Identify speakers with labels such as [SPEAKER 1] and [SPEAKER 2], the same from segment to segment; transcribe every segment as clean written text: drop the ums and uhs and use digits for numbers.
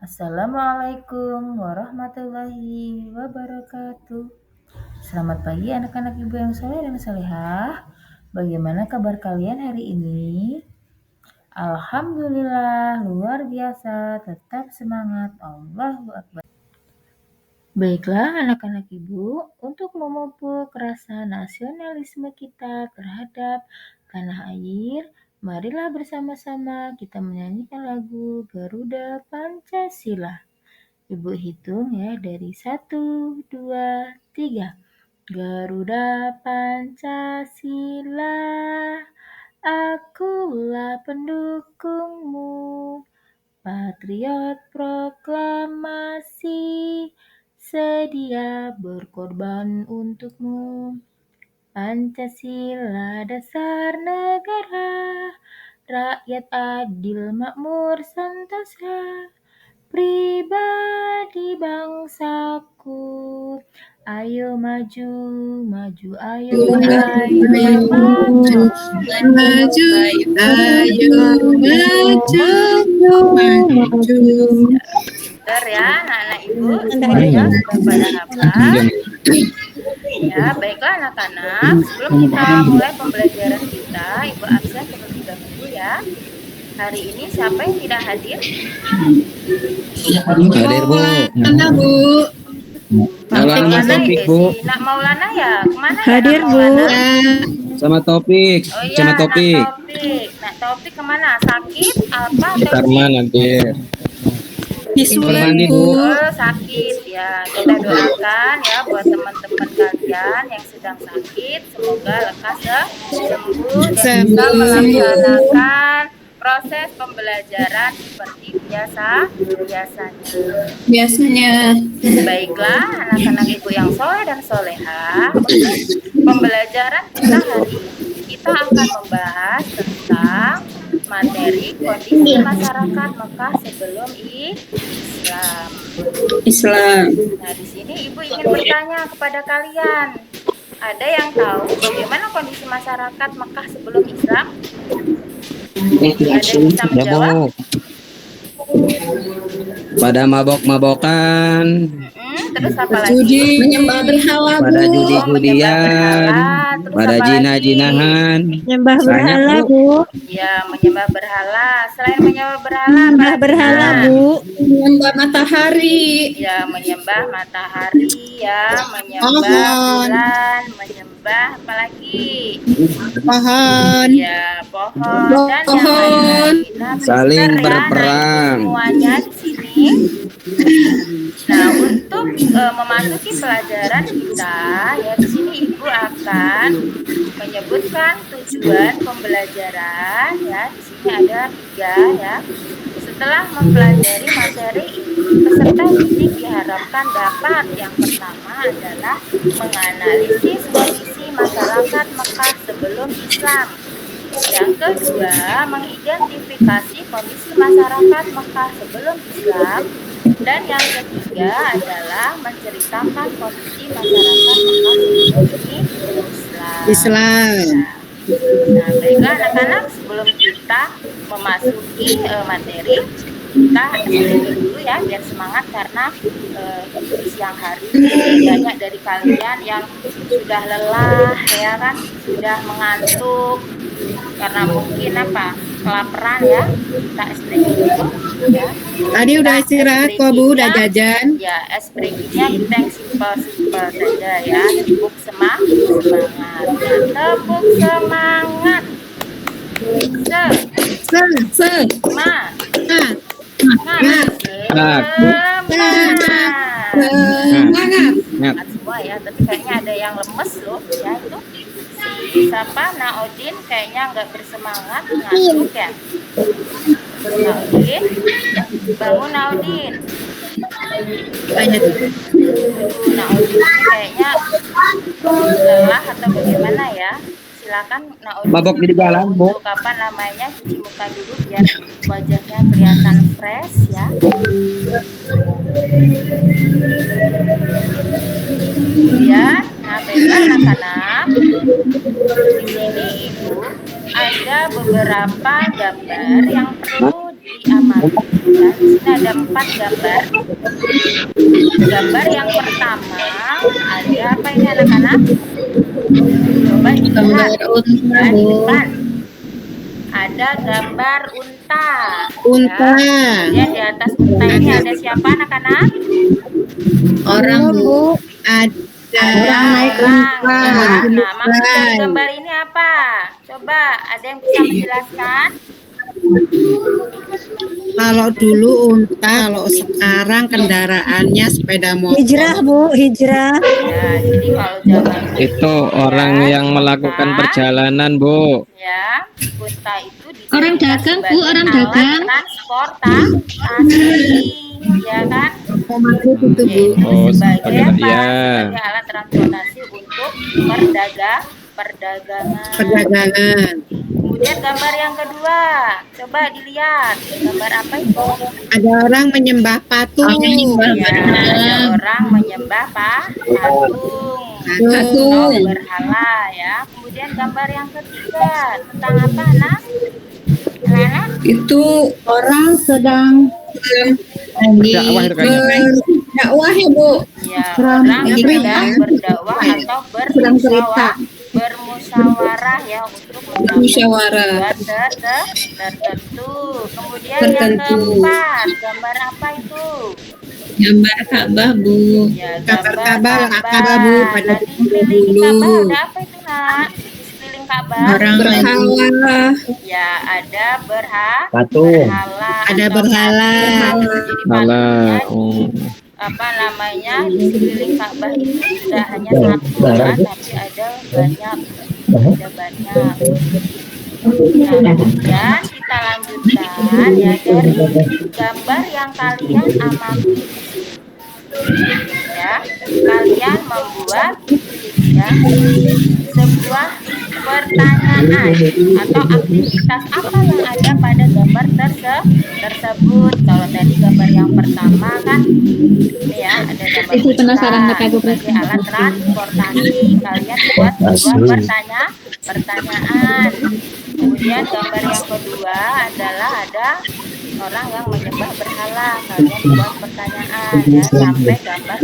[SPEAKER 1] Assalamualaikum warahmatullahi wabarakatuh. Selamat pagi anak-anak ibu yang soleh dan salehah. Bagaimana kabar kalian hari ini? Alhamdulillah luar biasa, tetap semangat, Allahu Akbar. Baiklah anak-anak ibu, untuk memupuk rasa nasionalisme kita terhadap tanah air, marilah bersama-sama kita menyanyikan lagu Garuda Pancasila. Ibu hitung ya dari 1, 2, 3. Garuda Pancasila, akulah pendukungmu. Patriot proklamasi, sedia berkorban untukmu. Pancasila dasar negara, rakyat adil makmur sentosa. Pribadi bangsaku, ayo maju, maju, ayo maju, maju, Pintar ya anak-anak ibu, semuanya sudah pada hafal. Ya, baiklah anak-anak, sebelum kita mulai pembelajaran kita, Ibu absen terlebih dahulu ya. Hari ini siapa yang tidak hadir?
[SPEAKER 2] Hadir Bu.
[SPEAKER 3] Mana Bu?
[SPEAKER 2] Maulana Topik Bu.
[SPEAKER 1] Nak Maulana ya? Kemana
[SPEAKER 3] Hadir
[SPEAKER 1] ya,
[SPEAKER 3] Bu.
[SPEAKER 2] Sama Topik.
[SPEAKER 1] Oh iya,
[SPEAKER 2] Sama Topik.
[SPEAKER 1] Nak Topik kemana? Sakit apa?
[SPEAKER 2] Karman hadir.
[SPEAKER 3] Disuruh
[SPEAKER 2] Bu.
[SPEAKER 1] Oh, sakit ya. Kita doakan ya buat teman-teman kalian yang sedang sakit, semoga lekas sembuh dan bisa melaksanakan proses pembelajaran seperti biasanya. Baiklah anak-anak ibu yang soleh dan solehah, untuk pembelajaran kita hari ini kita akan membahas tentang materi kondisi masyarakat Mekah sebelum Islam. Nah, di sini ibu ingin bertanya kepada kalian, ada yang tahu bagaimana kondisi masyarakat Mekah sebelum Islam? Ada yang bisa menjawab?
[SPEAKER 2] Pada mabok-mabokan.
[SPEAKER 1] Terus apa lagi?
[SPEAKER 3] menyembah berhala Bu.
[SPEAKER 2] Pada judi-judian. Pada jinah-jinahan.
[SPEAKER 3] Menyembah berhala Bu.
[SPEAKER 1] Ya, menyembah berhala. Selain menyembah berhala,
[SPEAKER 3] Menyembah berhala Bu.
[SPEAKER 4] Menyembah matahari.
[SPEAKER 1] Ya, menyembah matahari ya, menyembah bulan, menyembah apalagi?
[SPEAKER 4] Pohon.
[SPEAKER 1] Ya, pohon dan yang lain-lain. Nah,
[SPEAKER 2] Saling
[SPEAKER 1] pintar ya,
[SPEAKER 2] berperang.
[SPEAKER 1] semuanya di sini. Nah, untuk memasuki pelajaran kita, ya di sini Ibu akan menyebutkan tujuan pembelajaran. Ya, di sini ada 3 ya. Setelah mempelajari materi ini, peserta didik diharapkan dapat yang pertama adalah menganalisis kondisi masyarakat Mekah sebelum Islam. Yang kedua, mengidentifikasi kondisi masyarakat Mekah sebelum Islam. Dan yang ketiga adalah menceritakan kondisi masyarakat Mekah sebelum Islam. Nah, baiklah anak-anak, sebelum kita memasuki materi, kita istirahat dulu ya biar semangat, karena di siang hari banyak dari kalian yang sudah lelah ya kan, sudah mengantuk karena mungkin kelaparan ya. Kita istirahat dulu ya.
[SPEAKER 4] Tadi udah istirahat kok Bu, udah jajan.
[SPEAKER 1] Ya, espreginya kita yang simpel-simpel saja ya. Tepuk semangat. Tepuk semangat. Semangat semua ya, tapi kayaknya ada yang lemes loh ya. Itu siapa? Naudin kayaknya nggak bersemangat, ngantuk ya. Naudin, bangun Naudin. Naudin kayaknya lelah atau bagaimana ya. Silakan Naudin.
[SPEAKER 2] Mabok di jalan Bu.
[SPEAKER 1] Kapan namanya, cuci muka dulu biar wajahnya kelihatan fresh ya. Ya, nah baiklah anak-anak. Di sini Ibu ada beberapa gambar yang perlu diamati Ya, di sini ada 4 gambar. Gambar yang pertama ada apa ini anak-anak? Coba
[SPEAKER 3] Gambar
[SPEAKER 1] dilihat
[SPEAKER 3] unta,
[SPEAKER 1] ya, di
[SPEAKER 3] Bu.
[SPEAKER 1] depan. Ada gambar unta.
[SPEAKER 4] Unta.
[SPEAKER 1] Ya. Kemudian di atas unta ini ada siapa anak-anak?
[SPEAKER 3] Orang, Bu.
[SPEAKER 4] Ada
[SPEAKER 3] Orang naik
[SPEAKER 1] Orang.
[SPEAKER 3] unta.
[SPEAKER 1] Ya. Nah, maksud dari
[SPEAKER 4] Bukan.
[SPEAKER 1] gambar ini apa? Coba ada yang bisa menjelaskan?
[SPEAKER 4] Kalau dulu unta, kalau sekarang kendaraannya sepeda motor.
[SPEAKER 3] Hijrah, Bu. Hijrah.
[SPEAKER 1] Ya, jadi kalau zaman
[SPEAKER 2] Itu orang yang melakukan
[SPEAKER 1] unta,
[SPEAKER 2] perjalanan, Bu.
[SPEAKER 1] ya, unta itu
[SPEAKER 3] Orang
[SPEAKER 1] dijadikan
[SPEAKER 3] dagang, Bu,
[SPEAKER 1] sebagai
[SPEAKER 3] orang
[SPEAKER 1] alat
[SPEAKER 3] dagang.
[SPEAKER 1] transportasi, ya kan?
[SPEAKER 4] Oh, maghrib itu, Bu.
[SPEAKER 1] Yaitu
[SPEAKER 2] Oh,
[SPEAKER 1] sebagai apa?
[SPEAKER 2] ya.
[SPEAKER 1] Sebagai alat transportasi untuk perdagangan.
[SPEAKER 4] Perdagangan.
[SPEAKER 1] Kemudian gambar yang kedua, coba dilihat. Gambar apa itu?
[SPEAKER 4] Ada orang menyembah patung.
[SPEAKER 1] Ya, ada orang menyembah patung. Atau berhala ya. Kemudian gambar yang ketiga tentang apa, Nak? Anak?
[SPEAKER 3] Itu orang sedang
[SPEAKER 2] Dakwah itu kayaknya.
[SPEAKER 3] dakwah ya, Bu.
[SPEAKER 1] Ya,
[SPEAKER 3] Sedang
[SPEAKER 1] orang
[SPEAKER 3] cerita.
[SPEAKER 1] sedang berdakwah atau
[SPEAKER 3] Sedang cerita.
[SPEAKER 1] bermusyawarah ya untuk
[SPEAKER 3] Bermusyawarah.
[SPEAKER 1] tujuan tertentu. Kemudian yang
[SPEAKER 3] Tertentu.
[SPEAKER 1] keempat, gambar apa itu?
[SPEAKER 3] Gambar Ka'bah, Bu.
[SPEAKER 1] Ya,
[SPEAKER 4] Gambar
[SPEAKER 1] gambar
[SPEAKER 4] Ka'bah, Bu, pada
[SPEAKER 1] Nah, di sekeliling
[SPEAKER 4] dulu.
[SPEAKER 1] Ka'bah ada apa itu, Nak? Di sekeliling Ka'bah?
[SPEAKER 3] Orang
[SPEAKER 4] Berhala.
[SPEAKER 1] Ya, ada
[SPEAKER 2] Patung.
[SPEAKER 1] berhala.
[SPEAKER 4] Ada
[SPEAKER 1] atau
[SPEAKER 4] berhala.
[SPEAKER 1] patung. Jadi
[SPEAKER 2] Salah.
[SPEAKER 1] patungnya
[SPEAKER 2] Oh.
[SPEAKER 1] apa namanya di sekeliling Ka'bah itu tidak hanya satu ya, tapi ada banyak. Nah, kemudian kita lanjutkan ya dari gambar yang kalian amati. Ya, kalian membuat ya sebuah pertanyaan atau aktivitas apa yang ada pada gambar tersebut. Kalau tadi gambar yang pertama kan ini ya ada gambar
[SPEAKER 3] Itu penasaran
[SPEAKER 1] unta
[SPEAKER 3] kakak gue
[SPEAKER 1] sebagai alat transportasi. Kalian buat sebuah pertanyaan. Kemudian gambar yang kedua adalah ada orang yang menyembah berhala. Kalian buat pertanyaan ya sampai gambar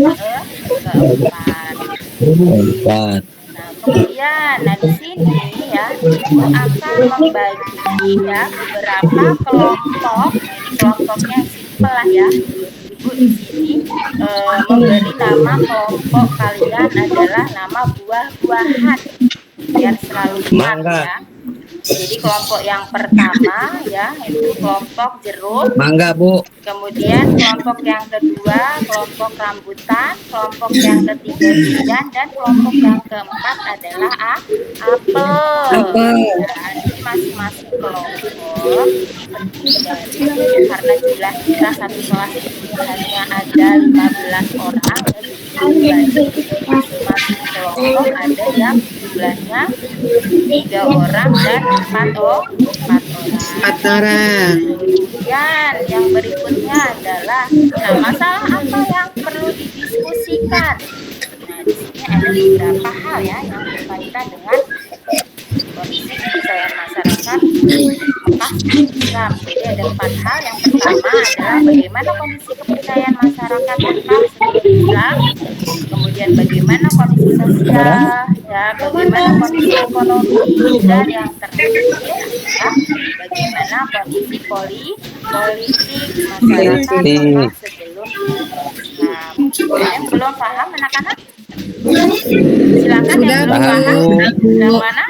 [SPEAKER 1] keempat. Nah, kemudian di sini ya ibu akan membagi ya beberapa kelompok. Nah, ini kelompoknya simpel lah ya. Ibu di sini memberi nama kelompok kalian adalah nama buah-buahan biar selalu ingat ya. Jadi kelompok yang pertama ya itu kelompok jeruk.
[SPEAKER 2] Mangga, Bu.
[SPEAKER 1] Kemudian kelompok yang kedua kelompok rambutan, kelompok yang ketiga durian, dan kelompok yang keempat adalah apel. Nah, ini masing-masing kelompok karena jumlah kita satu kelas ini hanya ada 15 orang ya, jadi masing-masing kelompok ada yang jumlahnya 3 orang dan 4 orang.
[SPEAKER 4] 4 orang.
[SPEAKER 1] Kemudian yang berikutnya adalah masalah apa yang perlu didiskusikan. Nah, di sini ada beberapa hal ya yang berkaitan dengan kondisi kepercayaan masyarakat Mekah Islam. Jadi ada 4 hal. Yang pertama adalah bagaimana kondisi kepercayaan masyarakat Mekah sebelum Islam. Kemudian bagaimana kondisi sosial, ya, bagaimana kondisi ekonomi, dan yang terakhir adalah bagaimana kondisi politik masyarakat Mekah sebelum Islam. Yang belum paham anak-anak? Silakan yang belum paham. Yang mana?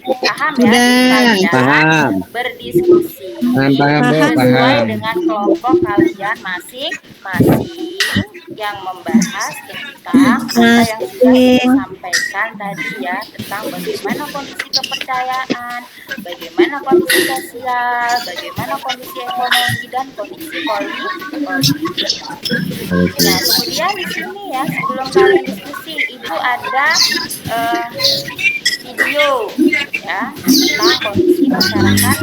[SPEAKER 1] Paham ya? Kalian
[SPEAKER 2] Paham.
[SPEAKER 1] berdiskusi
[SPEAKER 2] Paham, Bu.
[SPEAKER 1] sesuai
[SPEAKER 2] Paham.
[SPEAKER 1] dengan kelompok kalian masing-masing yang membahas tentang apa yang sudah disampaikan tadi ya, tentang bagaimana kondisi kepercayaan, bagaimana kondisi sosial, bagaimana kondisi ekonomi, dan kondisi politik. Nah, kemudian di sini ya sebelum kalian diskusi itu ada video ya tentang kondisi masyarakat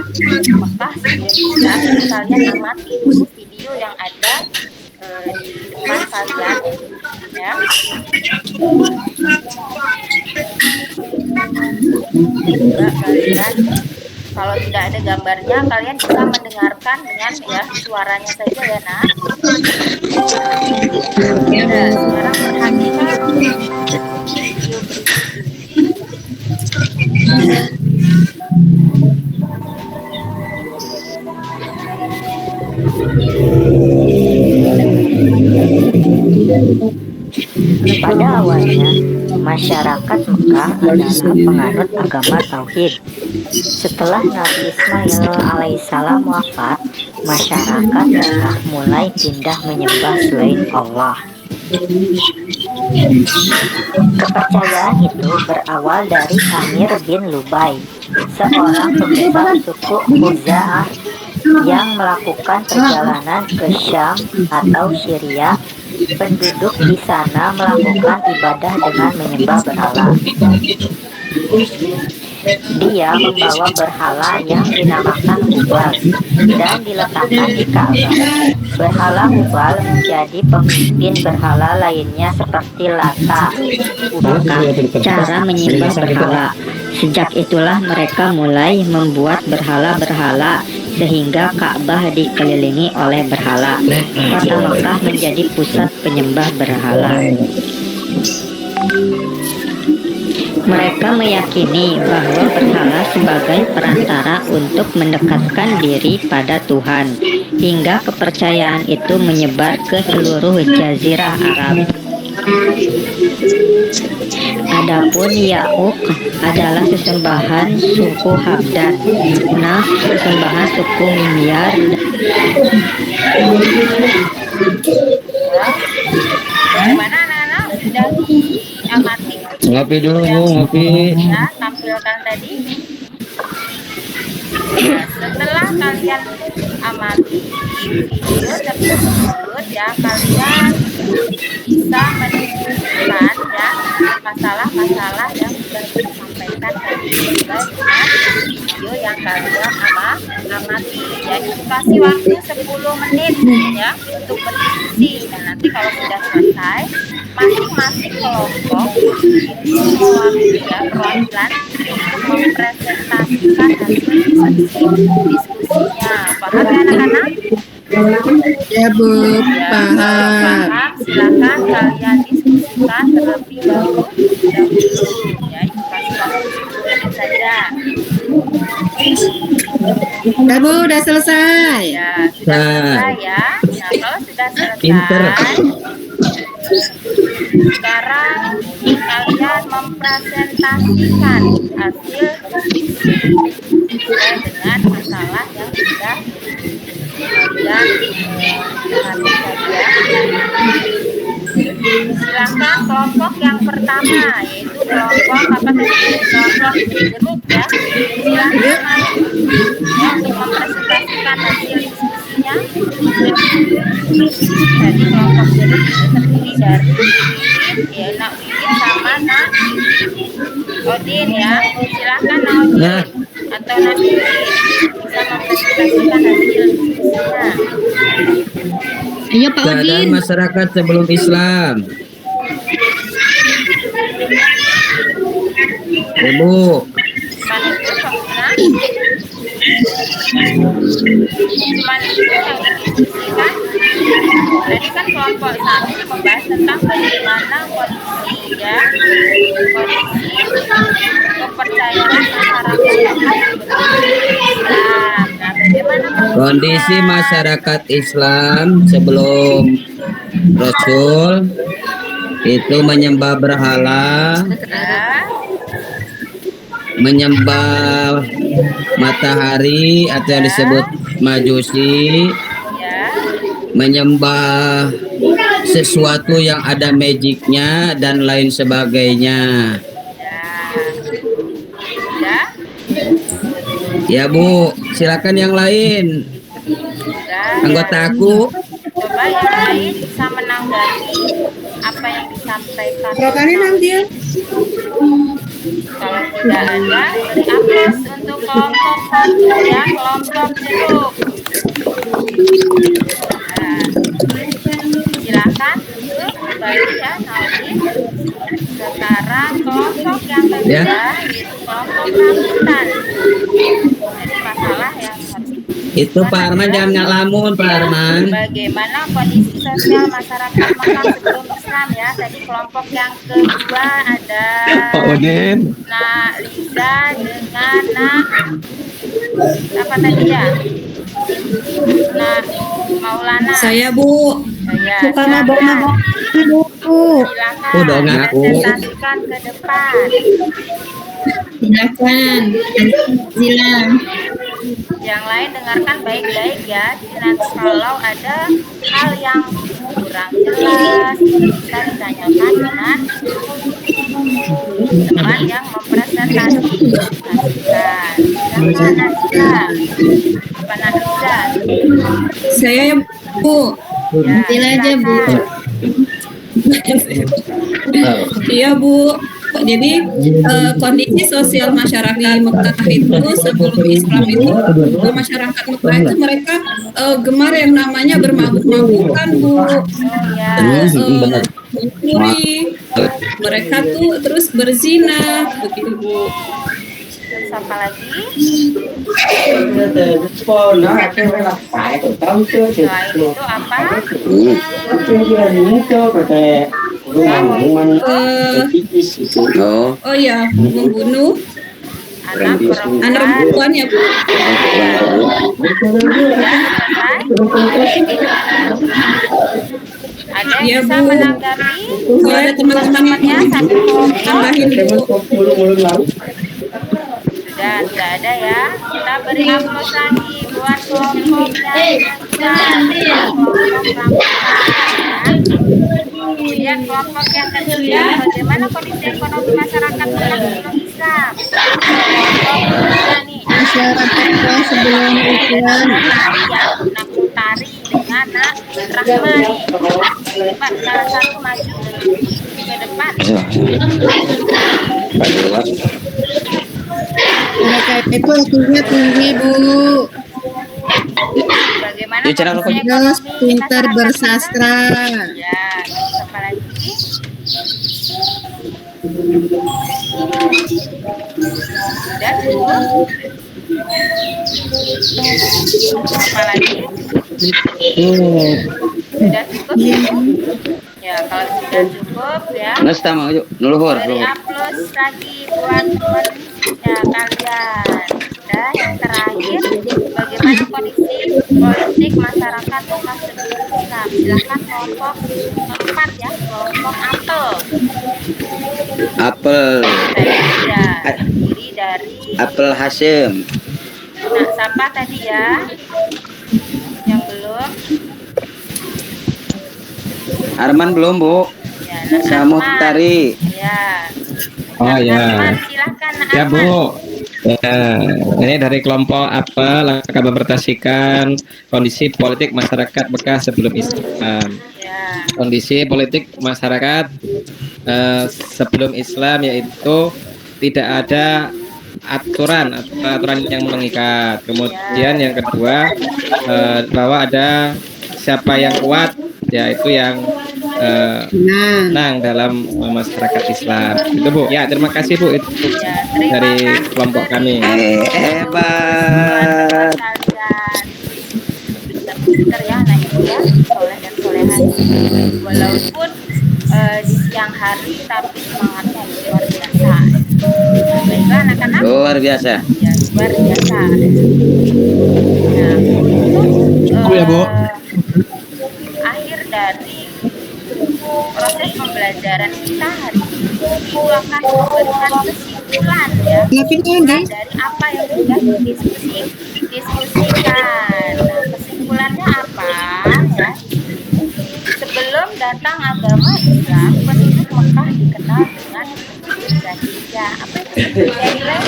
[SPEAKER 1] Mekah sebelum Islam. Jadi kalian amati dulu video yang ada di depan kalian ya. Coba kalian Kalau tidak ada gambarnya, kalian bisa mendengarkan dengan ya suaranya saja ya nak. Nah, sekarang perhatikan video
[SPEAKER 5] Pada awalnya, masyarakat Mekah adalah penganut agama Tauhid. Setelah Nabi Ismail alaihissalam wafat, masyarakat Mekah mulai pindah menyembah selain Allah. Kepercayaan itu berawal dari Amir bin Lubai, seorang pembesar suku Khuza'ah yang melakukan perjalanan ke Syam atau Syria. Penduduk di sana melakukan ibadah dengan menyembah berhala. Dia membawa berhala yang dinamakan Hubal dan diletakkan di Ka'bah. Berhala Hubal menjadi pemimpin berhala lainnya seperti Lata. Cara menyembah berhala. Sejak itulah mereka mulai membuat berhala-berhala sehingga Ka'bah dikelilingi oleh berhala. Kota Mekah menjadi pusat penyembah berhala. Mereka meyakini bahwa berhala sebagai perantara untuk mendekatkan diri pada Tuhan, hingga kepercayaan itu menyebar ke seluruh jazirah Arab. Adapun Ya'uq adalah sesembahan suku Habdan, Naf sesembahan suku Mimyar.
[SPEAKER 1] Bagaimana anak-anak sudah diamati?
[SPEAKER 2] Ngopi dulu, ngopi.
[SPEAKER 1] Ya, tampilkan tadi. Nah, setelah kalian amati video tersebut ya, kalian bisa menunjukkan ya masalah-masalah yang sudah disampaikan tadi dengan video yang kalian amati ya. Dikasih waktu 10 menit ya untuk berdiskusi. Dan nanti kalau sudah selesai, masing-masing kelompok itu mewakili ya perwakilan untuk mempresentasikan hasil diskusinya. Paham ya anak-anak?
[SPEAKER 4] Ya Bu,
[SPEAKER 1] Ya,
[SPEAKER 4] paham.
[SPEAKER 1] paham, silakan kalian diskusikan terlebih dahulu ya. Itu kasih waktu 10 menit saja.
[SPEAKER 4] Ya Bu, udah selesai.
[SPEAKER 1] Ya, sudah selesai ya. Nah, kalau sudah
[SPEAKER 2] Pinter.
[SPEAKER 1] selesai, sekarang kalian mempresentasikan hasil sesuai dengan masalah yang sudah kalian perhatikan ya. Silakan kelompok yang pertama, yaitu kelompok apa tadi? Kelompok jeruk ya. Silakan maju ya, untuk mempresentasikan hasil diskusinya. Jadi kelompok jeruk itu terdiri dari ya, Nak Widin sama Nak Odin ya. Silakan Nak Odin atau Nak Widin bisa mempresentasikan hasil diskusinya.
[SPEAKER 3] Ayo Pak
[SPEAKER 2] Keadaan
[SPEAKER 3] Udin.
[SPEAKER 2] masyarakat sebelum Islam. Ibu,
[SPEAKER 1] Mana itu Sofiana? Mana itu yang didiskusikan? Tadi kan kelompok 1 membahas tentang bagaimana kondisi ya, kondisi kepercayaan masyarakat Islam. Nah, bagaimana
[SPEAKER 2] kondisi masyarakat Islam sebelum Rasul itu menyembah berhala,
[SPEAKER 1] ya,
[SPEAKER 2] menyembah matahari atau yang disebut majusi,
[SPEAKER 1] ya,
[SPEAKER 2] menyembah sesuatu yang ada magicnya dan lain sebagainya.
[SPEAKER 1] ya,
[SPEAKER 2] Ya Bu, silakan yang lain.
[SPEAKER 1] ya.
[SPEAKER 2] Anggotaku.
[SPEAKER 1] Coba yang lain bisa menanggapi apa yang disampaikan.
[SPEAKER 4] dia.
[SPEAKER 1] Kalau tidak ada, beri aplaus untuk kelompok 1 ya, kelompok jeruk. Nah, silakan duduk kembali ya, Naudi. Sekarang kelompok yang kedua,
[SPEAKER 2] Ya.
[SPEAKER 1] yaitu kelompok rambutan. Jadi masalah yang harus
[SPEAKER 2] Itu Pak Arman jangan ngalamun Pak Arman.
[SPEAKER 1] bagaimana kondisi sosial masyarakat Mekah sebelum Islam ya. Tadi kelompok yang kedua ada
[SPEAKER 6] Pak Odin.
[SPEAKER 1] Nak Liza dengan Nak apa tadi ya? Nak Maulana.
[SPEAKER 3] Saya Bu.
[SPEAKER 1] Saya
[SPEAKER 3] Bukan
[SPEAKER 1] silakan.
[SPEAKER 4] Bu.
[SPEAKER 1] Silakan
[SPEAKER 2] Oh, dong, aku.
[SPEAKER 1] presentasikan ke depan.
[SPEAKER 3] Silakan. Silakan.
[SPEAKER 1] Yang lain dengarkan baik-baik ya. Jadi nanti kalau ada hal yang kurang jelas bisa ditanyakan dengan teman yang mempresentasikan. Silakan Najila. Apa Najila?
[SPEAKER 3] Saya ya Bu.
[SPEAKER 1] Ya,
[SPEAKER 3] Nanti aja Bu.
[SPEAKER 1] silakan.
[SPEAKER 3] Iya Bu. Jadi kondisi sosial masyarakat Mekah itu sebelum Islam itu masyarakat Mekah itu mereka gemar yang namanya bermabuk-mabukan Bu.
[SPEAKER 1] Oh ya.
[SPEAKER 3] Terus mencuri. Mereka tuh terus berzina begitu Bu.
[SPEAKER 1] Terus apa lagi? Selain itu apa?
[SPEAKER 2] Oh,
[SPEAKER 3] Oh ya, membunuh
[SPEAKER 1] Anak
[SPEAKER 3] anak
[SPEAKER 1] perempuan.
[SPEAKER 3] perempuan ya Bu.
[SPEAKER 1] Ada yang
[SPEAKER 3] Iya,
[SPEAKER 1] bisa
[SPEAKER 3] Bu.
[SPEAKER 1] menanggapi?
[SPEAKER 3] Kalau ada teman-temannya
[SPEAKER 1] Satu kelompok.
[SPEAKER 3] tambahin Bu.
[SPEAKER 1] Sudah ada ya. Kita beri aplaus lagi buat kelompoknya. Kelompok rambut. Kemudian kelompok yang ketiga, bagaimana kondisi ekonomi masyarakat Mekah sebelum Islam? Kelompok ketiga nih.
[SPEAKER 4] Masyarakat sebelum Islam.
[SPEAKER 1] Nak Utari dengan Nak Rahma nih. Coba salah satu maju ke depan.
[SPEAKER 4] Mereka itu IQ-nya tinggi Bu.
[SPEAKER 1] Bagaimana
[SPEAKER 2] Di channel
[SPEAKER 1] kondisi
[SPEAKER 4] Terus
[SPEAKER 1] ekonomi
[SPEAKER 4] pintar
[SPEAKER 1] masyarakat
[SPEAKER 4] bersastra.
[SPEAKER 1] Mekah? Ya, terus apa lagi? Sudah cukup. Apa lagi? Sudah cukup? Ya, kalau sudah cukup ya.
[SPEAKER 2] nges tama yuk, nuluhur.
[SPEAKER 1] Beri aplaus lagi buat teman-teman ya kalian. Dan yang terakhir, bagaimana kondisi politik masyarakat Mekah sebelum Islam? Silahkan kelompok keempat ya, kelompok apel.
[SPEAKER 2] Apel,
[SPEAKER 1] Tadi ya, terdiri dari
[SPEAKER 2] apel Hasyim.
[SPEAKER 1] nah, siapa tadi ya? Yang belum?
[SPEAKER 2] Arman belum Bu.
[SPEAKER 1] Ya, Nak
[SPEAKER 2] Samuh
[SPEAKER 1] Ahmad.
[SPEAKER 2] Tari.
[SPEAKER 1] Ya.
[SPEAKER 6] Oh
[SPEAKER 1] Nak
[SPEAKER 6] ya.
[SPEAKER 1] Ahmad, silahkan Nak
[SPEAKER 6] Ya
[SPEAKER 1] Ahmad.
[SPEAKER 6] Bu. Ya, ini dari kelompok apa akan mempresentasikan kondisi politik masyarakat Mekah sebelum Islam.
[SPEAKER 1] Ya.
[SPEAKER 6] Kondisi politik masyarakat sebelum Islam yaitu tidak ada aturan atau aturan yang mengikat. Kemudian yang kedua bahwa ada siapa yang kuat yaitu yang
[SPEAKER 4] Nah,
[SPEAKER 6] menang dalam masyarakat Islam. Itu Bu. Ya, terima kasih Bu itu
[SPEAKER 1] Ya, terima
[SPEAKER 6] dari
[SPEAKER 1] kasih.
[SPEAKER 6] kelompok kami.
[SPEAKER 2] Hebat.
[SPEAKER 1] Kalian pinter ya anak ibu ya, soleh dan solehan. Walaupun di siang hari tapi semangatnya luar biasa. Baiklah anak-anak,
[SPEAKER 2] Luar biasa.
[SPEAKER 1] ya luar biasa. Nah, untuk
[SPEAKER 6] Ya, Bu.
[SPEAKER 1] akhir dari proses pembelajaran kita hari ini, Ibu akan memberikan kesimpulan ya.
[SPEAKER 4] tapi guys,
[SPEAKER 1] Dari apa yang sudah diskusikan. Nah, kesimpulannya apa ya? Sebelum datang agama Islam, penduduk Mekah dikenal dengan jahiliyah. Apa itu jahiliyah?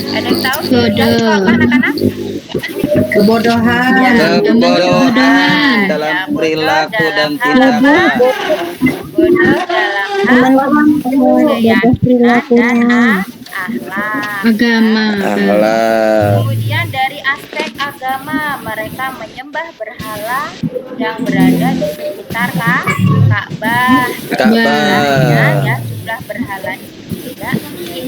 [SPEAKER 1] Ada yang tahu jahiliyah itu apa anak-anak?
[SPEAKER 4] kebodohan.
[SPEAKER 2] Kebodohan dalam perilaku dan tindakan.
[SPEAKER 1] Bodoh dalam hal keyakinan dan akhlak.
[SPEAKER 3] Agama.
[SPEAKER 2] Akhlak.
[SPEAKER 1] Kemudian dari aspek agama, mereka menyembah berhala yang berada di sekitar Ka'bah.
[SPEAKER 2] Ka'bah.
[SPEAKER 1] Ya, jumlah berhala ini tidak sedikit.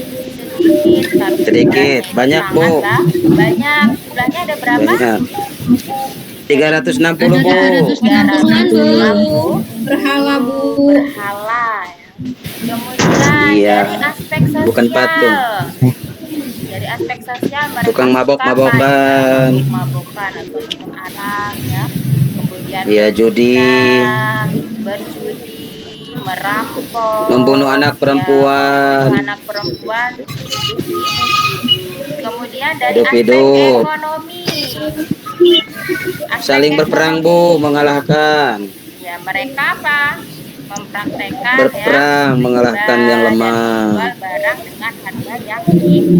[SPEAKER 2] Sedikit. Banyak, Bu.
[SPEAKER 1] Sangatlah banyak. Jumlahnya ada berapa?
[SPEAKER 2] Banyak. 360, Bu.
[SPEAKER 3] 360 berhala, Bu.
[SPEAKER 1] Berhala. Kemudian
[SPEAKER 2] Iya.
[SPEAKER 1] dari aspek sosial.
[SPEAKER 2] Bukan patung.
[SPEAKER 1] Dari aspek sosial mereka
[SPEAKER 2] Tukang
[SPEAKER 1] suka
[SPEAKER 2] mabok-mabokan.
[SPEAKER 1] mabok-mabokan atau minum arak ya. Kemudian
[SPEAKER 2] Iya, judi.
[SPEAKER 1] berjudi, merampok,
[SPEAKER 2] Membunuh anak perempuan.
[SPEAKER 1] membunuh anak perempuan. Kemudian dari aspek
[SPEAKER 2] Hidup-hidup.
[SPEAKER 1] ekonomi. Aspek
[SPEAKER 2] Saling berperang, Bu, mengalahkan.
[SPEAKER 1] Ya, mereka apa? Mempraktekkan
[SPEAKER 2] Berperang, mengalahkan yang lemah.
[SPEAKER 1] Jual barang dengan harga yang tinggi.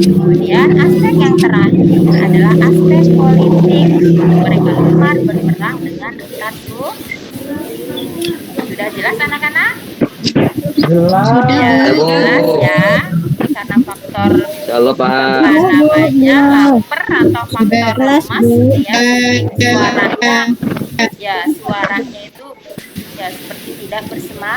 [SPEAKER 1] Kemudian aspek yang terakhir adalah aspek politik. Mereka gemar berperang dengan antar suku. Sudah jelas anak-anak? Ya,
[SPEAKER 2] Bu.
[SPEAKER 1] jelas ya. Karena faktor
[SPEAKER 2] Insyaallah paham.
[SPEAKER 1] namanya lapar atau faktor lemas ya, suaranya itu ya seperti tidak bersemangat.